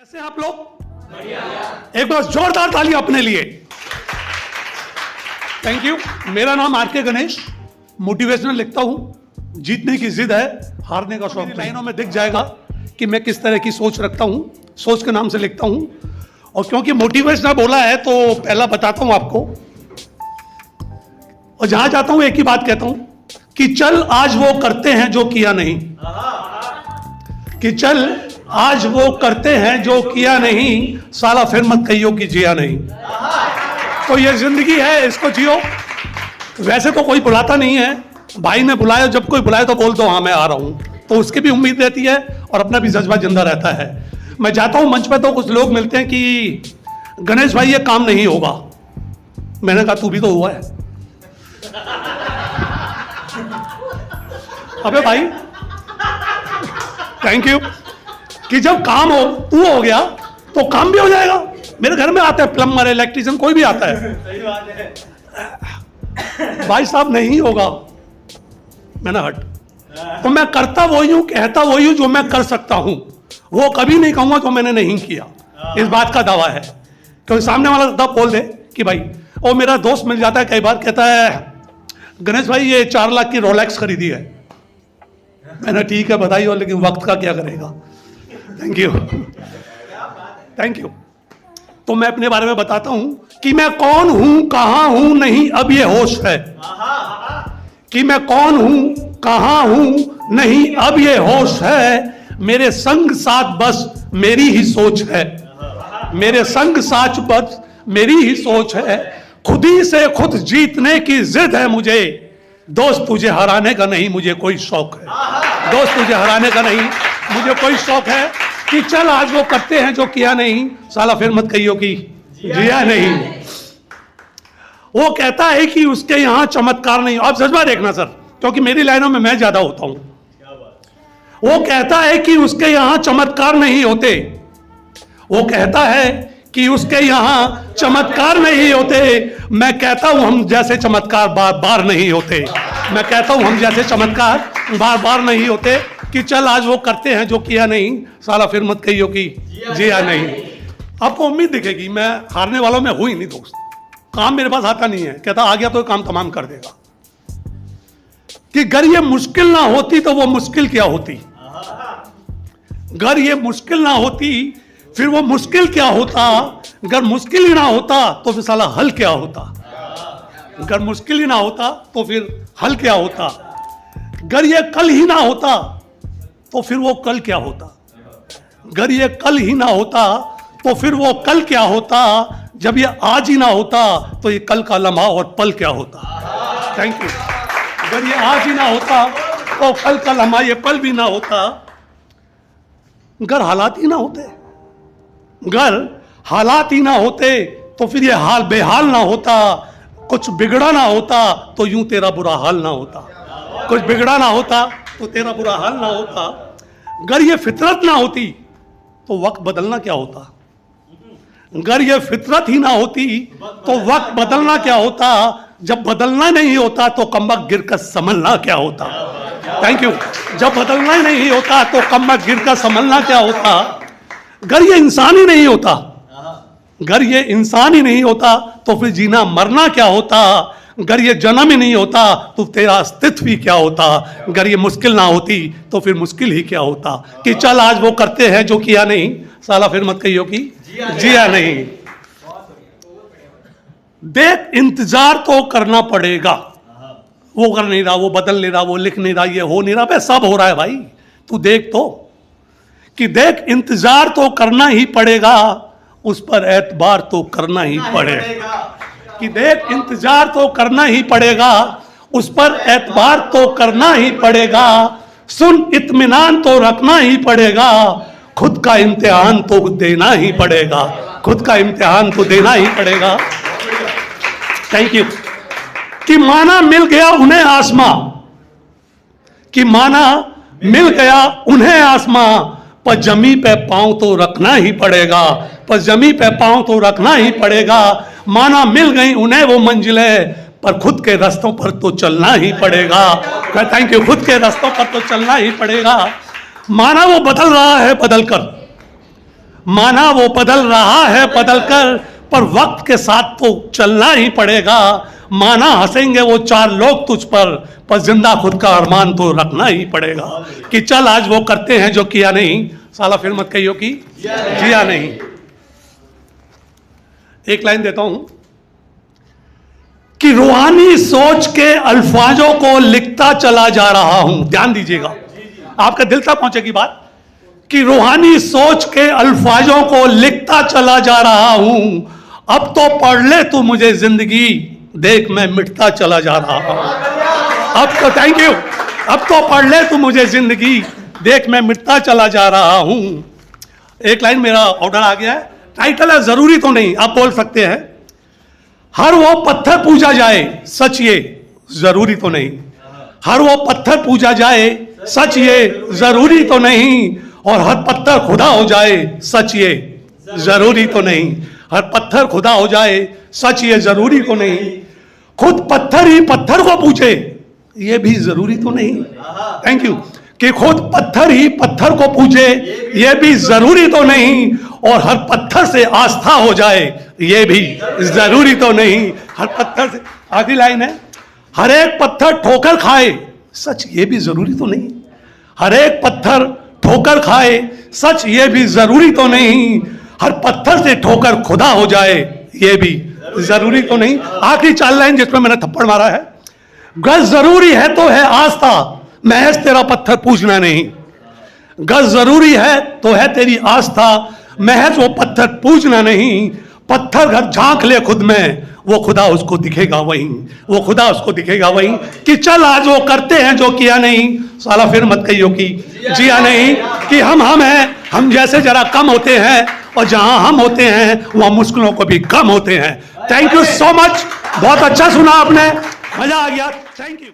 कैसे हैं आप लोग? एक बार जोरदार ताली अपने लिए। Thank you. मेरा नाम आर के गणेश, मोटिवेशनल लिखता हूं। जीतने की जिद है, हारने का शौक। लाइनों में दिख जाएगा कि मैं किस तरह की सोच रखता हूं। सोच के नाम से लिखता हूं, और क्योंकि मोटिवेशनल बोला है तो पहला बताता हूं आपको, और जहां जाता हूं एक ही बात कहता हूं कि चल आज वो करते हैं जो किया नहीं, कि चल आज वो करते हैं जो किया नहीं, साला फिर मत कहियो कि जिया नहीं। तो ये जिंदगी है, इसको जियो। वैसे तो कोई बुलाता नहीं है, भाई ने बुलाया, जब कोई बुलाए तो बोल दो हाँ मैं आ रहा हूं, तो उसकी भी उम्मीद रहती है और अपना भी जज्बा जिंदा रहता है। मैं जाता हूं मंच पे तो कुछ लोग मिलते हैं कि गणेश भाई ये काम नहीं होगा। मैंने कहा तू भी तो हुआ है। अबे भाई थैंक यू, कि जब काम हो तू हो गया तो काम भी हो जाएगा। मेरे घर में आता है प्लम्बर, इलेक्ट्रिशियन, कोई भी आता है। सही बात है भाई साहब, नहीं होगा। मैंने हट, तो मैं करता वही हूं, कहता वही हूं जो मैं कर सकता हूं। वो कभी नहीं कहूंगा जो मैंने नहीं किया। इस बात का दावा है, क्योंकि सामने वाला तब बोल दे कि भाई, और मेरा दोस्त मिल जाता है कई बार, कहता है गणेश भाई ये 4 लाख की रोलेक्स खरीदी है। मैंने ठीक है बताइए, लेकिन वक्त का क्या करेगा। Thank you thank you. तो मैं अपने बारे में बताता हूं कि मैं कौन हूं, कहां हूं, नहीं अब ये होश है। कि मैं कौन हूं, कहां हूं, नहीं अब ये होश है। मेरे संग साथ बस मेरी ही सोच है। मेरे संग साथ बस मेरी ही सोच है। खुद ही से खुद जीतने की जिद है मुझे। दोस्त तुझे हराने का नहीं मुझे कोई शौक है। दोस्त तुझे हराने का नहीं मुझे कोई शौक है। कि चल आज वो करते हैं जो किया नहीं, साला फिर मत कहियो कि जिया नहीं। वो कहता है कि उसके यहां चमत्कार नहीं। आप जज्बा देखना सर, क्योंकि मेरी लाइनों में मैं ज्यादा होता हूं। वो कहता है कि उसके यहां चमत्कार नहीं होते। वो कहता है कि उसके यहां चमत्कार नहीं होते। मैं कहता हूं हम जैसे चमत्कार बार बार नहीं होते। मैं कहता हूं हम जैसे चमत्कार बार बार नहीं होते। कि चल आज वो करते हैं जो किया नहीं, साला फिर मत कहियो कि जिया नहीं। आपको उम्मीद दिखेगी, मैं हारने वालों में हूं ही नहीं दोस्त। काम मेरे पास आता नहीं है, कहता आ गया तो काम तमाम कर देगा। कि अगर ये मुश्किल ना होती तो वो मुश्किल क्या होती। अगर ये मुश्किल ना होती फिर वो मुश्किल क्या होता। अगर मुश्किल ही ना होता तो फिर साला हल क्या होता। अगर मुश्किल ही ना होता तो फिर हल क्या होता। अगर ये कल ही ना होता तो फिर वो कल क्या होता। अगर ये कल ही ना होता तो फिर वो कल क्या होता। जब ये आज ही ना होता तो ये कल का लम्हा और पल क्या होता। Thank you. अगर ये आज ही ना होता तो कल का लम्हा ये पल भी ना होता। अगर हालात ही ना होते, अगर हालात ही ना होते तो फिर ये हाल बेहाल ना होता। कुछ बिगड़ा ना होता तो यूं तेरा बुरा हाल ना होता। कुछ बिगड़ा ना होता तो तेरा बुरा हाल ना होता। अगर ये फितरत ना होती तो वक्त बदलना क्या होता। अगर ये फितरत ही ना होती तो वक्त बदलना क्या होता। जब बदलना नहीं होता तो कमबख्त गिरकर संभलना क्या होता। Thank you. जब बदलना ही नहीं होता तो कमबख्त गिरकर संभलना क्या होता। अगर ये इंसान ही नहीं होता, अगर ये इंसान ही नहीं होता तो फिर जीना मरना क्या होता। अगर ये जन्म ही नहीं होता तो तेरा अस्तित्व ही क्या होता। अगर ये मुश्किल ना होती तो फिर मुश्किल ही क्या होता। कि चल आज वो करते हैं जो किया नहीं, साला फिर मत कहियो कि जिया नहीं। देख इंतजार तो करना पड़ेगा। वो कर नहीं रहा, वो बदल नहीं रहा, वो लिख नहीं रहा, ये हो नहीं रहा। सब हो रहा है भाई, तू देख तो। कि देख इंतजार तो करना ही पड़ेगा, उस पर एतबार तो करना ही पड़ेगा। कि देख इंतजार तो करना ही पड़ेगा, उस पर एतबार तो करना ही पड़ेगा। सुन इत्मीनान तो रखना ही पड़ेगा, खुद का इम्तिहान तो देना ही पड़ेगा। खुद का इम्तिहान तो देना ही पड़ेगा। Thank you. कि माना मिल गया उन्हें आसमां, कि माना मिल गया उन्हें आसमां, पर जमी पे पांव तो रखना ही पड़ेगा। पर जमी पे पांव तो रखना ही पड़ेगा। माना मिल गई उन्हें वो मंजिलें, पर खुद के रास्तों पर तो चलना ही पड़ेगा। Thank you. खुद के रास्तों पर तो चलना ही पड़ेगा। माना वो बदल रहा है बदल कर, माना वो बदल रहा है बदल कर, पर वक्त के साथ तो चलना ही पड़ेगा। माना हंसेंगे वो चार लोग तुझ पर जिंदा खुद का अरमान तो रखना ही पड़ेगा। कि चल आज वो करते हैं जो किया नहीं, साला फिर मत कहियो कि जिया नहीं। एक लाइन देता हूं कि रूहानी सोच के अल्फाजों को लिखता चला जा रहा हूं। ध्यान दीजिएगा, आपका दिल तक पहुंचेगी बात। कि रूहानी सोच के अल्फाजों को लिखता चला जा रहा हूं। अब तो पढ़ ले तू मुझे जिंदगी, देख मैं मिटता चला जा रहा हूं। अब तो थैंक यू, अब तो पढ़ ले तू मुझे जिंदगी, देख मैं मिटता चला जा रहा हूं। एक लाइन मेरा ऑर्डर आ गया है, टाइटल है जरूरी तो नहीं, आप बोल सकते हैं। हर वो पत्थर पूजा जाए, सच ये जरूरी तो नहीं। हर वो पत्थर पूजा जाए, सच ये जरूरी तो नहीं। और हर पत्थर खुदा हो जाए, सच ये जरूरी तो नहीं। हर पत्थर खुदा हो जाए, सच ये जरूरी तो नहीं। खुद पत्थर ही पत्थर को पूछे, ये भी जरूरी तो नहीं। Thank you. कि खुद पत्थर ही पत्थर को पूछे, ये भी जरूरी तो नहीं। और हर पत्थर से आस्था हो जाए, ये भी जरूरी तो नहीं। हर पत्थर से, आखिरी लाइन है, हर एक पत्थर ठोकर खाए, सच ये भी जरूरी तो नहीं। हर एक पत्थर ठोकर खाए, सच ये भी जरूरी तो नहीं। हर पत्थर से ठोकर खुदा हो जाए, ये भी जरूरी तो नहीं। आखिरी 4 लाइन जिसमें मैंने थप्पड़ मारा है, गज जरूरी है तो है आस्था, महज तेरा पत्थर पूजना नहीं। गज जरूरी है तो है तेरी आस्था, महज वो पत्थर पूजना नहीं। पत्थर घर झांक ले खुद में, वो खुदा उसको दिखेगा वहीं, वो खुदा उसको दिखेगा वहीं। कि चल आज वो करते हैं जो किया नहीं, साला फिर मत कहियो कि जिया नहीं। कि हम हैं, हम जैसे जरा कम होते हैं, और जहां हम होते हैं वहां मुश्किलों को भी कम होते हैं। थैंक यू सो मच, बहुत अच्छा सुना आपने, मजा आ गया, थैंक यू।